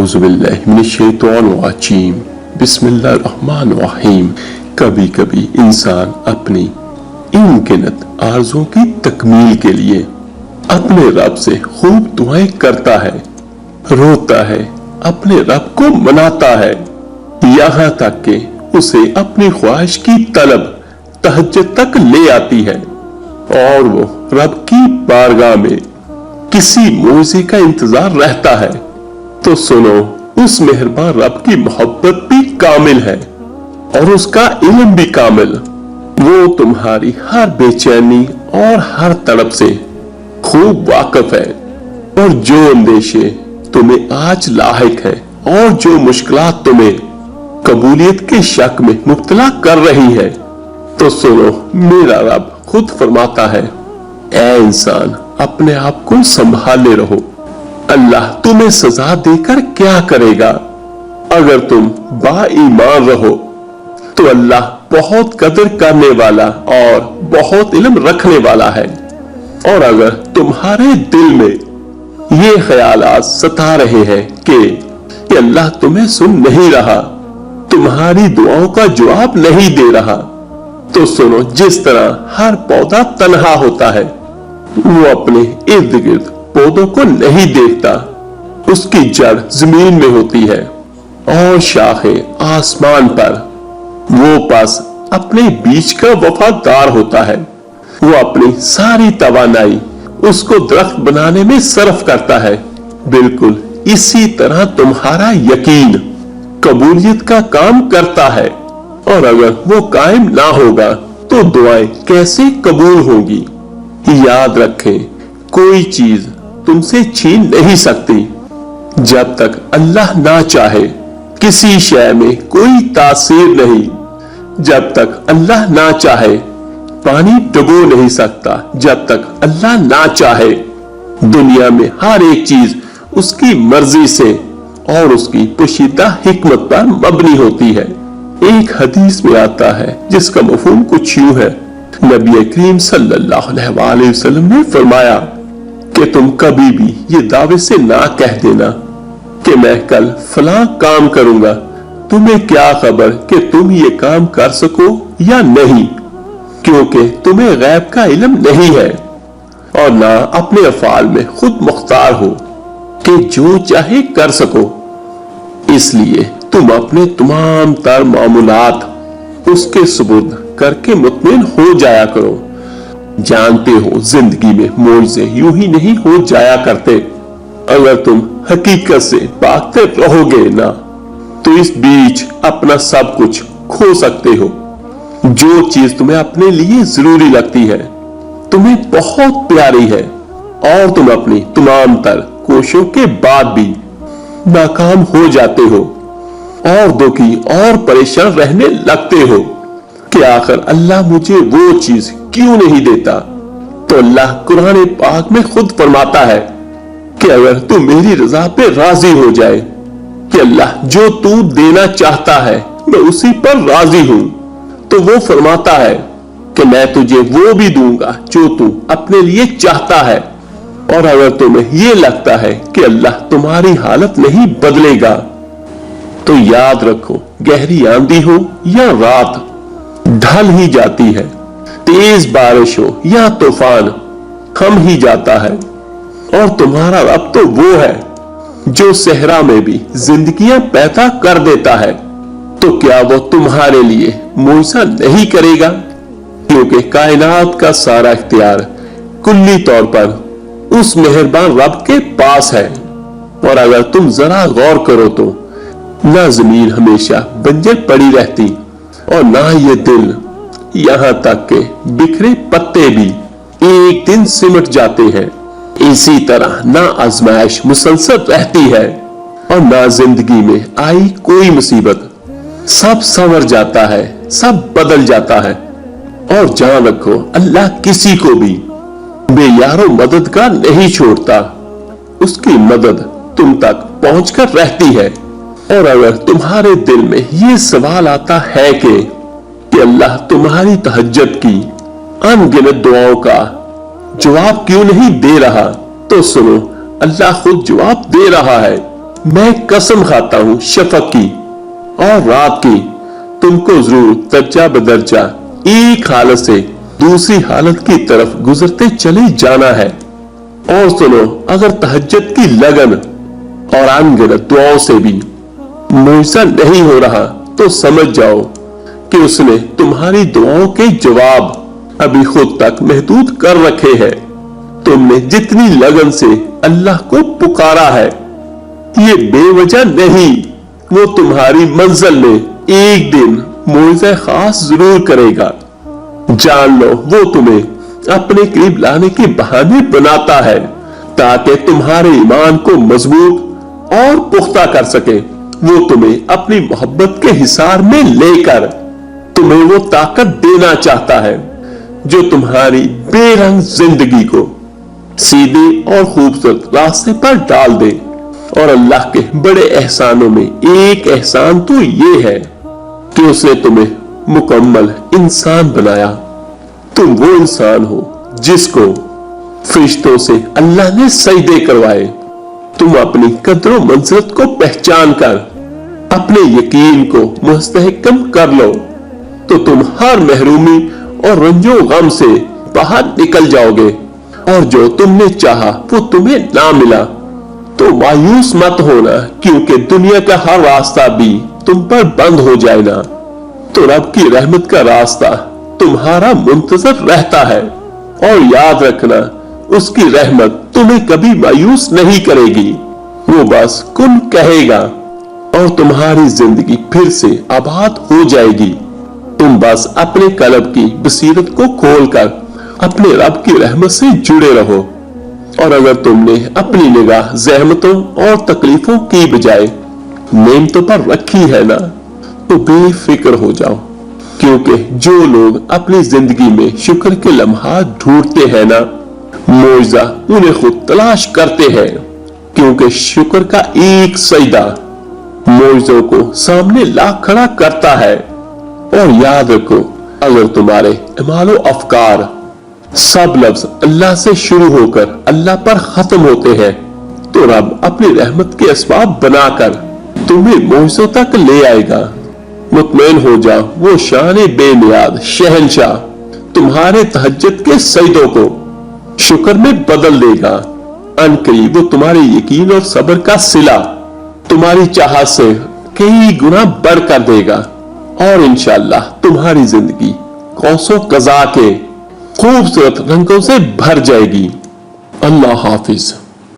औज़ु बिल्लाहि मिनश्शैतानिर्रजीम बिस्मिल्लाहिर्रहमानिर्रहीम। कभी कभी इंसान अपनी अनगिनत आरज़ुओं की तकमील के लिए अपने रब से खूब दुआएं करता है, रोता है, अपने रब को मनाता है, यहाँ तक कि उसे अपनी ख्वाहिश की तलब तहज्जुद तक ले आती है और वो रब की बारगाह में किसी मौज़े का इंतजार रहता है। तो सुनो, उस मेहरबान रब की मोहब्बत भी कामिल है और उसका इल्म भी कामिल। वो तुम्हारी हर बेचैनी और हर तड़प से खूब वाकिफ है और जो अंदेशे तुम्हें आज लाहिक है और जो मुश्किलात तुम्हें कबूलियत के शक में मुब्तला कर रही है, तो सुनो, मेरा रब खुद फरमाता है, ऐ इंसान, अपने आप को संभाले रहो। अल्लाह तुम्हें सजा देकर क्या करेगा? अगर तुम बाईमान रहो तो अल्लाह बहुत कदर करने वाला और बहुत इल्म रखने वाला है। और अगर तुम्हारे दिल में ये ख्यालात सता रहे हैं कि अल्लाह तुम्हें सुन नहीं रहा, तुम्हारी दुआओं का जवाब नहीं दे रहा, तो सुनो, जिस तरह हर पौधा तन्हा होता है, वो अपने इर्द गिर्द पौधों को नहीं देखता, उसकी जड़ जमीन में होती है और शाखें आसमान पर, वो बस अपने बीज का वफादार होता है। वो अपनी सारी तवानाई उसको दरख्त बनाने में सर्फ करता है। बिल्कुल इसी तरह तुम्हारा यकीन कबूलियत का काम करता है और अगर वो कायम ना होगा तो दुआएं कैसे कबूल होंगी? याद रखें, कोई चीज तुमसे छीन नहीं सकती जब तक अल्लाह ना चाहे। किसी शय में कोई तासीर नहीं जब तक अल्लाह ना चाहे। पानी डुबो नहीं सकता जब तक अल्लाह ना चाहे। दुनिया में हर एक चीज उसकी मर्जी से और उसकी पोशीदा हिकमत पर मबनी होती है। एक हदीस में आता है जिसका मफहूम कुछ यूं है, नबी करीम सल्लल्लाहु अलैहि वसल्लम ने फरमाया कि तुम कभी भी ये दावे से ना कह देना कि मैं कल फलां काम करूंगा, तुम्हें क्या खबर कि तुम ये काम कर सको या नहीं, क्योंकि तुम्हें गैब का इल्म नहीं है और ना अपने अफआल में खुद मुख्तार हो कि जो चाहे कर सको। इसलिए तुम अपने तमाम तर मामूलात उसके सुपुर्द करके मुतमिन हो जाया करो। जानते हो, जिंदगी में मौजे यूं ही नहीं हो जाया करते। अगर तुम हकीकत से भागते रहोगे ना, तो इस बीच अपना सब कुछ खो सकते हो। जो चीज तुम्हें अपने लिए जरूरी लगती है, तुम्हें बहुत प्यारी है और तुम अपनी तमाम तर कोशिशों के बाद भी नाकाम हो जाते हो और दुखी और परेशान रहने लगते हो कि आखिर अल्लाह मुझे वो चीज क्यों नहीं देता। तो अल्लाह कुरान पाक में खुद फरमाता है कि अगर तू मेरी रजा पे राजी हो जाए कि अल्लाह जो तू देना चाहता है मैं उसी पर राजी हूं, तो वो फरमाता है कि मैं तुझे वो भी दूंगा जो तू अपने लिए चाहता है। और अगर तुम्हें ये लगता है कि अल्लाह तुम्हारी हालत नहीं बदलेगा, तो याद रखो, गहरी आंधी हो या रात, ढल ही जाती है। तेज बारिश हो या तूफान, थम ही जाता है। और तुम्हारा रब तो वो है जो सहरा में भी जिंदगियां पैदा कर देता है। तो क्या वो तुम्हारे लिए मौजा नहीं करेगा? क्योंकि कायनात का सारा इख्तियार कुल्ली तौर पर उस मेहरबान रब के पास है। और अगर तुम जरा गौर करो तो ना जमीन हमेशा बंजर पड़ी रहती और ना ये दिल, यहाँ तक के बिखरे पत्ते भी एक दिन सिमट जाते हैं। इसी तरह ना आजमाइश मुसलसल रहती है और ना जिंदगी में आई कोई मुसीबत, सब संवर जाता है, सब बदल जाता है। और जान रखो, अल्लाह किसी को भी बेयारो मददगार नहीं छोड़ता, उसकी मदद तुम तक पहुंचकर रहती है। और अगर तुम्हारे दिल में ये सवाल आता है कि अल्लाह तुम्हारी तहज्जुद की अनगिनत दुआओं का जवाब क्यों नहीं दे रहा, तो सुनो, अल्लाह खुद जवाब दे रहा है। मैं कसम खाता हूं शफक की और रात की, तुमको जरूर दर्जा बदर्जा एक हालत से दूसरी हालत की तरफ गुजरते चले जाना है। और सुनो, अगर तहज्जुद की लगन और अनगिनत दुआओं से भी मुआवजा नहीं हो रहा तो समझ जाओ कि उसने तुम्हारी दुआओं के जवाब अभी खुद तक महदूद कर रखे हैं। तुमने जितनी लगन से अल्लाह को पुकारा है, ये बेवजह नहीं। वो तुम्हारी मंजिल में एक दिन मुआवजा खास जरूर करेगा। जान लो, वो तुम्हें अपने करीब लाने के बहाने बनाता है ताकि तुम्हारे ईमान को मजबूत और पुख्ता कर सके। वो तुम्हें अपनी मोहब्बत के हिसार में लेकर तुम्हें वो ताकत देना चाहता है जो तुम्हारी बेरंग जिंदगी को सीधे और खूबसूरत रास्ते पर डाल दे। और अल्लाह के बड़े एहसानों में एक एहसान तो ये है कि उसने तुम्हें मुकम्मल इंसान बनाया। तुम वो इंसान हो जिसको फरिश्तों से अल्लाह ने सजदे करवाए। तुम अपनी कदरों मंजिलत को पहचान कर अपने यकीन को मुस्तहकम कर लो तो तुम हर महरूमी और रंजो गम से बाहर निकल जाओगे। और जो तुमने चाहा वो तुम्हें ना मिला तो मायूस मत होना, क्योंकि दुनिया का हर रास्ता भी तुम पर बंद हो जाए ना तो रब की रहमत का रास्ता तुम्हारा मुंतजर रहता है। और याद रखना, उसकी रहमत तुम्हें कभी मायूस नहीं करेगी। वो बस कुन कहेगा और तुम्हारी जिंदगी फिर से आबाद हो जाएगी। तुम बस अपने कल्ब की बसीरत को खोलकर अपने रब की रहमत से जुड़े रहो। और अगर तुमने अपनी निगाह ज़हमतों और तकलीफों की बजाय नेमतों पर रखी है ना तो बेफिक्र हो जाओ, क्योंकि जो लोग अपनी जिंदगी में शुक्र के लम्हात ढूंढते हैं ना, मुआवजा उन्हें खुद तलाश करते हैं। क्योंकि शुक्र का एक सजदा मुआवजों को सामने ला खड़ा करता है। और याद रखो, अगर तुम्हारे इमालो अफकार सब लफ्ज अल्लाह से शुरू होकर अल्लाह पर खत्म होते हैं तो रब अपनी रहमत के असबाब बनाकर तुम्हें मुआवजों तक ले आएगा। मुतमईन हो जाओ, वो शान बेनियाद शहंशाह तुम्हारे तहज्जुद के सजदों को शुक्र में बदल देगा। अनकरीब वो तुम्हारे यकीन और सब्र का सिला तुम्हारी चाहत से कई गुना बढ़ कर देगा। और इंशाअल्लाह तुम्हारी जिंदगी कौसो कज़ा के खूबसूरत रंगों से भर जाएगी। अल्लाह हाफिज।